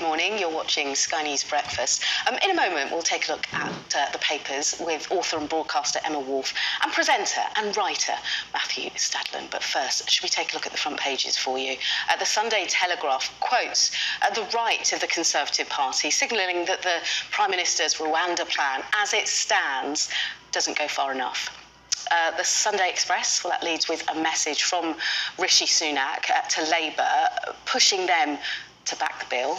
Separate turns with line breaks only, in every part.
Good morning. You're watching Sky News Breakfast. In a moment, we'll take a look at the papers with author and broadcaster Emma Wolfe and presenter and writer Matthew Stadlen. But first, should we take a look at the front pages for you? The Sunday Telegraph quotes the right of the Conservative Party, signalling that the Prime Minister's Rwanda plan, as it stands, doesn't go far enough. The Sunday Express, well, that leads with a message from Rishi Sunak to Labour, pushing them to back the bill.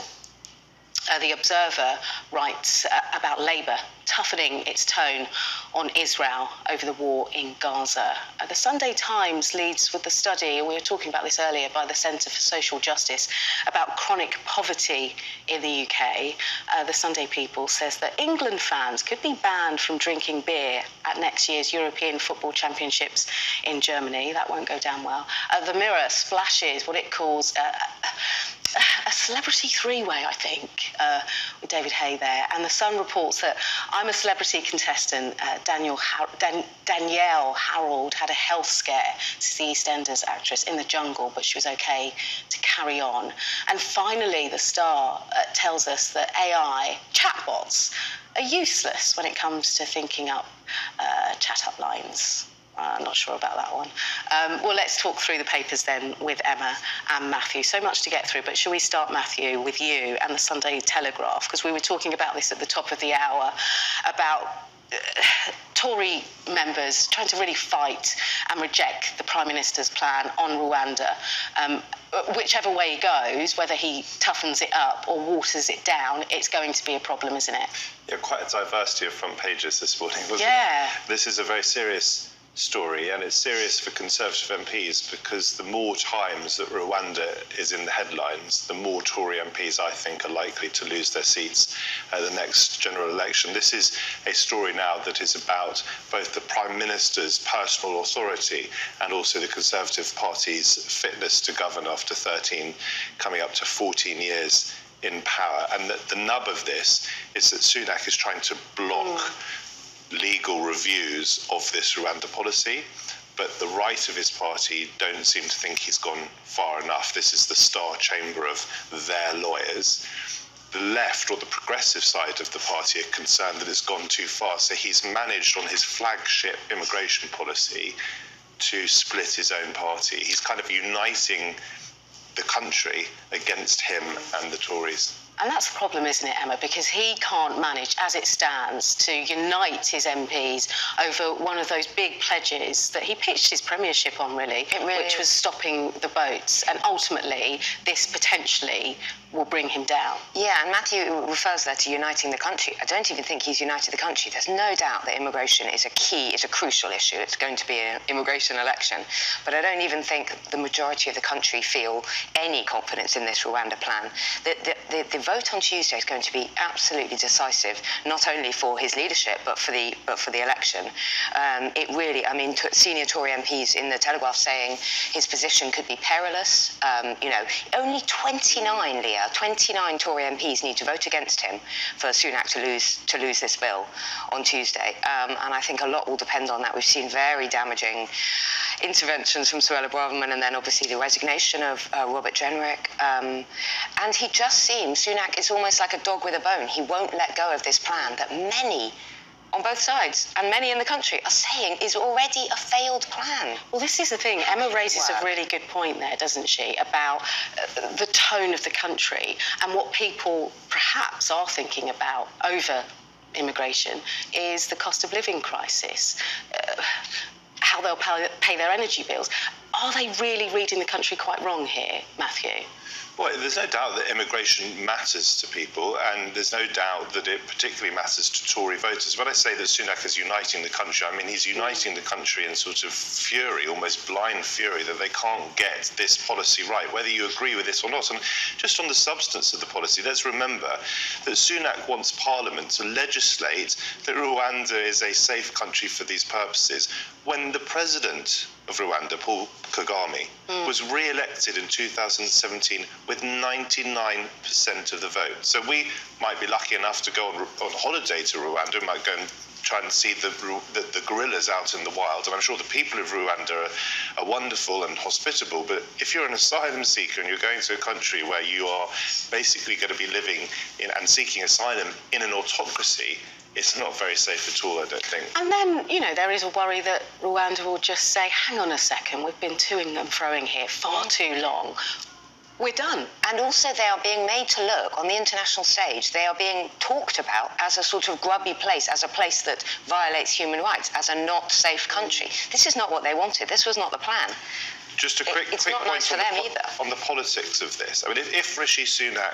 The Observer writes about Labour toughening its tone on Israel over the war in Gaza. The Sunday Times leads with the study, and we were talking about this earlier, by the Centre for Social Justice about chronic poverty in the UK. The Sunday People says that England fans could be banned from drinking beer at next year's European Football Championships in Germany. That won't go down well. The Mirror splashes what it calls a celebrity three-way, I think, with David Hay there. And The Sun reports that I'm a Celebrity contestant, Danielle Harold, had a health scare. This is the EastEnders actress in the jungle, but she was okay to carry on. And finally, The Star tells us that AI chatbots are useless when it comes to thinking up chat-up lines. I'm not sure about that one. Well, let's talk through the papers then with Emma and Matthew. So much to get through, but shall we start, Matthew, with you and the Sunday Telegraph? Because we were talking about this at the top of the hour, about Tory members trying to really fight and reject the Prime Minister's plan on Rwanda. Whichever way he goes, whether he toughens it up or waters it down, it's going to be a problem, isn't it?
Yeah, quite a diversity of front pages this morning, wasn't
it?
This is a very serious story, and it's serious for Conservative MPs because the more times that Rwanda is in the headlines, the more Tory MPs, I think, are likely to lose their seats at the next general election. This is a story now that is about both the Prime Minister's personal authority and also the Conservative Party's fitness to govern after 13, coming up to 14 years in power. And the nub of this is that Sunak is trying to block legal reviews of this Rwanda policy, but the right of his party don't seem to think he's gone far enough. This is the star chamber of their lawyers. The left, or the progressive side of the party, are concerned that it's gone too far, so he's managed on his flagship immigration policy to split his own party. He's kind of uniting the country against him and the Tories.
And that's the problem, isn't it, Emma? Because he can't manage, as it stands, to unite his MPs over one of those big pledges that he pitched his premiership on, really, which was stopping the boats. And ultimately, this potentially will bring him down.
Yeah, and Matthew refers there to uniting the country. I don't even think he's united the country. There's no doubt that immigration is a crucial issue. It's going to be an immigration election. But I don't even think the majority of the country feel any confidence in this Rwanda plan. The vote on Tuesday is going to be absolutely decisive, not only for his leadership, but for the election. It really, I mean, senior Tory MPs in the Telegraph saying his position could be perilous. Only 29, Leah, 29 Tory MPs need to vote against him for Sunak to lose this bill on Tuesday. And I think a lot will depend on that. We've seen very damaging interventions from Suella Braverman, and then obviously the resignation of Robert Jenrick. And he just seems, Sunak is almost like a dog with a bone. He won't let go of this plan that many on both sides and many in the country are saying is already a failed plan.
Well, this is the thing. Emma raises a really good point there, doesn't she, about the tone of the country and what people perhaps are thinking about over immigration is the cost of living crisis. How they'll pay their energy bills. Are they really reading the country quite wrong here, Matthew?
Well, there's no doubt that immigration matters to people, and there's no doubt that it particularly matters to Tory voters. When I say that Sunak is uniting the country, I mean he's uniting the country in sort of fury, almost blind fury, that they can't get this policy right, whether you agree with this or not. And just on the substance of the policy, let's remember that Sunak wants Parliament to legislate that Rwanda is a safe country for these purposes. When the president of Rwanda, Paul Kagame, was re-elected in 2017 with 99% of the vote. So we might be lucky enough to go on holiday to Rwanda, we might go and try and see the gorillas out in the wild. And I'm sure the people of Rwanda are wonderful and hospitable, but if you're an asylum seeker and you're going to a country where you are basically going to be living in and seeking asylum in an autocracy, it's not very safe at all, I don't think.
And then, you know, there is a worry that Rwanda will just say, hang on a second, we've been toing and throwing here far too long. We're done.
And also they are being made to look, on the international stage, they are being talked about as a sort of grubby place, as a place that violates human rights, as a not safe country. This is not what they wanted. This was not the plan.
Just a quick
It's
point
not nice for them either.
on the politics of this. I mean, if Rishi Sunak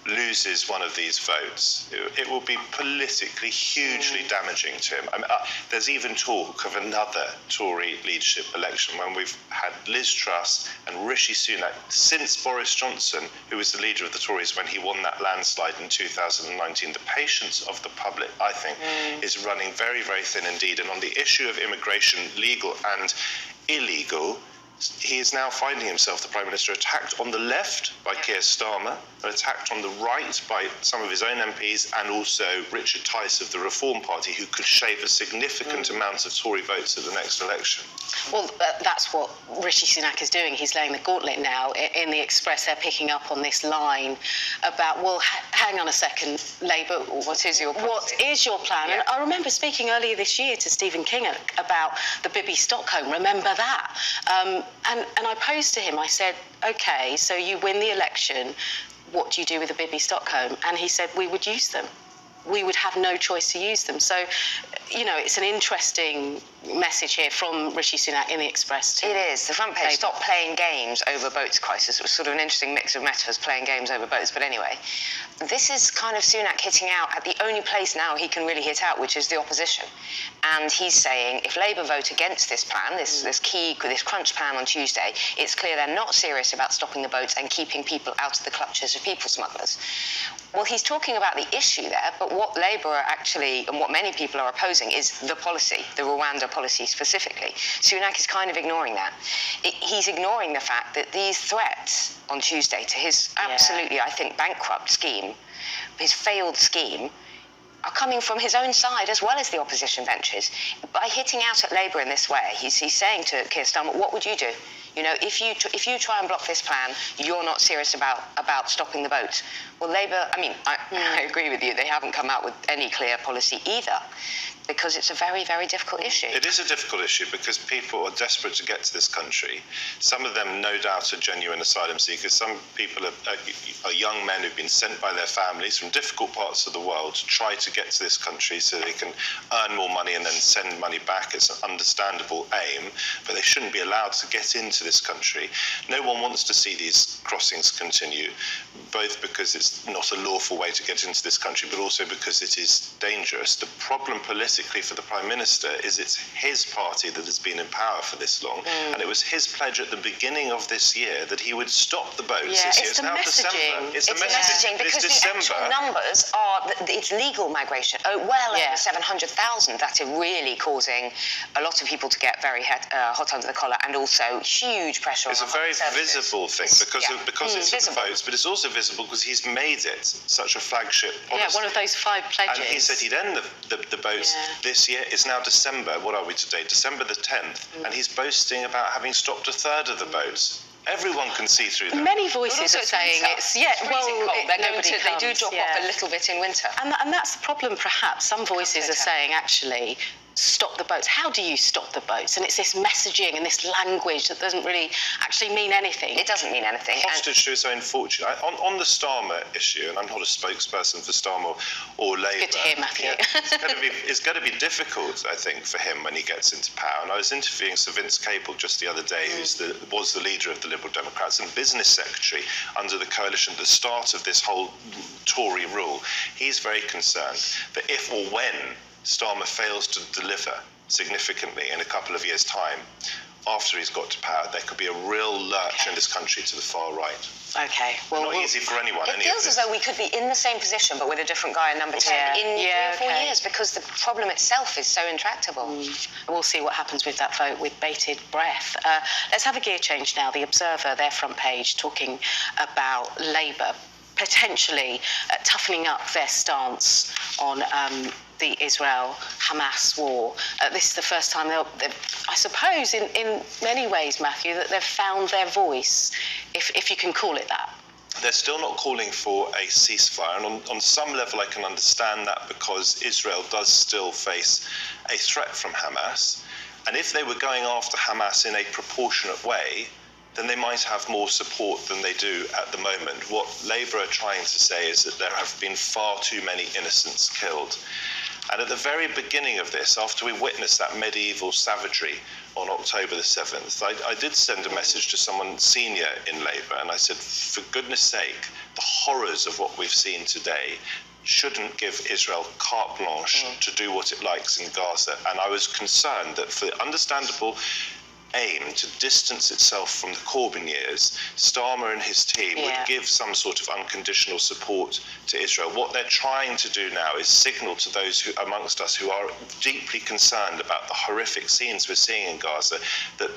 loses one of these votes, it will be politically hugely damaging to him. I mean, there's even talk of another Tory leadership election when we've had Liz Truss and Rishi Sunak since Boris Johnson, who was the leader of the Tories when he won that landslide in 2019. The patience of the public, I think, is running very, very thin indeed. And on the issue of immigration, legal and illegal, he is now finding himself, the Prime Minister, attacked on the left by Keir Starmer, and attacked on the right by some of his own MPs, and also Richard Tice of the Reform Party, who could shave a significant amount of Tory votes at the next election.
Well, that's what Rishi Sunak is doing. He's laying the gauntlet now. In the Express, they're picking up on this line about, well, hang on a second, Labour,
What is your policy?
What is your plan?
Yeah.
And I remember speaking earlier this year to Stephen King about the Bibi Stockholm. Remember that? And I posed to him, I said, OK, so you win the election, what do you do with the Bibi Stockholm? And he said, we would use them. We would have no choice to use them. So, you know, it's an interesting message here from Rishi Sunak in the Express too.
It is. The front page, stop playing games over boats crisis. It was sort of an interesting mix of metaphors, playing games over boats. But anyway, this is kind of Sunak hitting out at the only place now he can really hit out, which is the opposition. And he's saying, if Labour vote against this plan, this crunch plan on Tuesday, it's clear they're not serious about stopping the boats and keeping people out of the clutches of people smugglers. Well, he's talking about the issue there, but what Labour are actually, and what many people are opposing, is the policy, the Rwanda policy specifically. Sunak is kind of ignoring that. He's ignoring the fact that these threats on Tuesday to his absolutely, I think, bankrupt scheme, his failed scheme, are coming from his own side as well as the opposition benches. By hitting out at Labour in this way, he's saying to Keir Starmer, what would you do? You know, if you try and block this plan, you're not serious about stopping the boats. Well, Labour, I mean, I agree with you, they haven't come out with any clear policy either, because it's a very, very difficult issue.
It is a difficult issue because people are desperate to get to this country. Some of them, no doubt, are genuine asylum seekers. Some people are young men who've been sent by their families from difficult parts of the world to try to get to this country so they can earn more money and then send money back. It's an understandable aim, but they shouldn't be allowed to get into this country. No one wants to see these crossings continue, both because it's not a lawful way to get into this country, but also because it is dangerous. The problem politically for the Prime Minister is it's his party that has been in power for this long, and it was his pledge at the beginning of this year that he would stop the boats.
Yeah,
it's now December.
It's the messaging, because the actual numbers are it's legal migration. Well over 700,000. That is really causing a lot of people to get very hot under the collar, and also huge pressure.
It's
on
a very
services.
visible thing because it's visible. The votes, but it's also visible because he's made it such a flagship policy.
Yeah, one of those 5 pledges.
And he said he'd end the boats this year. It's now December. What are we today? December the 10th. And he's boasting about having stopped a third of the boats. Everyone can see through that.
Many voices are saying
it's they do drop off a little bit in winter.
And that's the problem, perhaps. Some voices are saying, actually, stop the boats. How do you stop the boats? And it's this messaging and this language that doesn't really actually mean anything.
It doesn't mean anything.
Hostage to his own fortune. On the Starmer issue, and I'm not a spokesperson for Starmer or Labour.
Good to hear, Matthew.
It's going to be difficult, I think, for him when he gets into power. And I was interviewing Sir Vince Cable just the other day, who was the leader of the Liberal Democrats and business secretary under the coalition at the start of this whole Tory rule. He's very concerned that if or when Starmer fails to deliver significantly in a couple of years' time, after he's got to power, there could be a real lurch in this country to the far right.
Okay. Well,
not easy for anyone.
It feels as though we could be in the same position, but with a different guy in number 10 in 3 or 4 years, because the problem itself is so intractable.
We'll see what happens with that vote with bated breath. Let's have a gear change now. The Observer, their front page, talking about Labour potentially toughening up their stance on the Israel-Hamas war. This is the first time I suppose, in many ways, Matthew, that they've found their voice, if you can call it that.
They're still not calling for a ceasefire, and on some level I can understand that, because Israel does still face a threat from Hamas, and if they were going after Hamas in a proportionate way, then they might have more support than they do at the moment. What Labour are trying to say is that there have been far too many innocents killed. And at the very beginning of this, after we witnessed that medieval savagery on October the 7th, I did send a message to someone senior in Labour, and I said, for goodness sake, the horrors of what we've seen today shouldn't give Israel carte blanche to do what it likes in Gaza. And I was concerned that, for the understandable aim to distance itself from the Corbyn years, Starmer and his team would give some sort of unconditional support to Israel. What they're trying to do now is signal to those amongst us who are deeply concerned about the horrific scenes we're seeing in Gaza that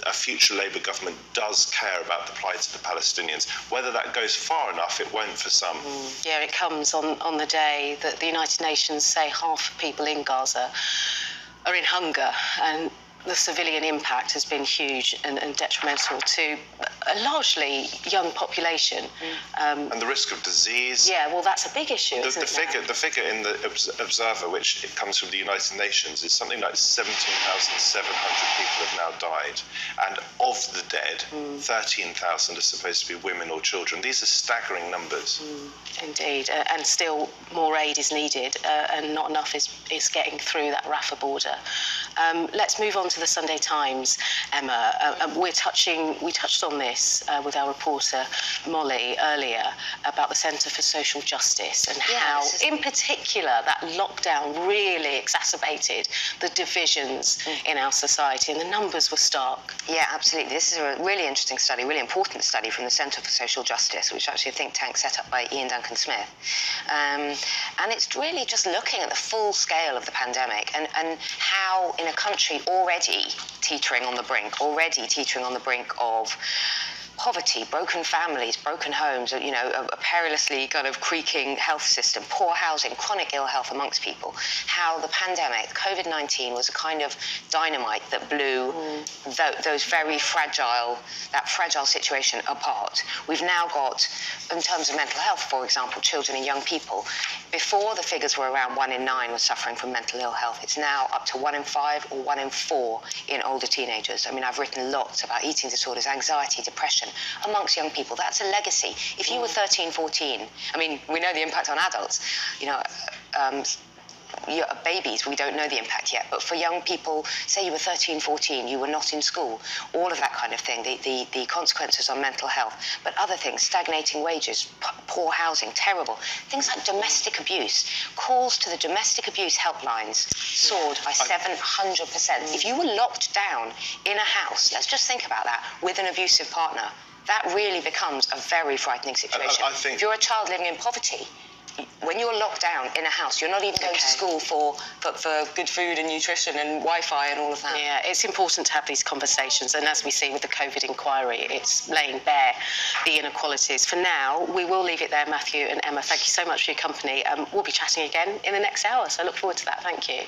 a future Labour government does care about the plight of the Palestinians. Whether that goes far enough, it won't for some.
Yeah, it comes on the day that the United Nations say half of people in Gaza are in hunger, and the civilian impact has been huge and detrimental to a largely young population.
And the risk of disease.
Yeah, well, that's a big issue, isn't
it? The figure in the Observer, which it comes from the United Nations, is something like 17,700 people have now died. And of the dead, 13,000 are supposed to be women or children. These are staggering numbers.
Indeed, and still more aid is needed, and not enough is getting through that Rafah border. Let's move on to the Sunday Times, Emma. We touched on this with our reporter Molly earlier about the Centre for Social Justice and how, in particular, that lockdown really exacerbated the divisions in our society, and the numbers were stark.
Yeah, absolutely. This is a really interesting study, really important study from the Centre for Social Justice, which is actually a think tank set up by Ian Duncan Smith. And it's really just looking at the full scale of the pandemic and how, in a country already teetering on the brink of poverty, broken families, broken homes, a perilously kind of creaking health system, poor housing, chronic ill health amongst people, how the pandemic, COVID-19, was a kind of dynamite that blew those very fragile situation apart. We've now got, in terms of mental health, for example, children and young people, before the figures were around 1 in 9 was suffering from mental ill health. It's now up to 1 in 5 or 1 in 4 in older teenagers. I mean, I've written lots about eating disorders, anxiety, depression amongst young people. That's a legacy. If you were 13, 14, I mean, we know the impact on adults, babies, we don't know the impact yet, but for young people, say you were 13, 14, you were not in school, all of that kind of thing, the consequences on mental health, but other things, stagnating wages, poor housing, terrible. Things like domestic abuse. Calls to the domestic abuse helplines soared by 700%. If you were locked down in a house, let's just think about that, with an abusive partner, that really becomes a very frightening situation.
I think,
if you're a child living in poverty, when you're locked down in a house, you're not even going to school for good food and nutrition and Wi-Fi and all of that.
Yeah, it's important to have these conversations, and as we see with the COVID inquiry, it's laying bare the inequalities. For now, we will leave it there, Matthew and Emma. Thank you so much for your company. We'll be chatting again in the next hour, so I look forward to that. Thank you.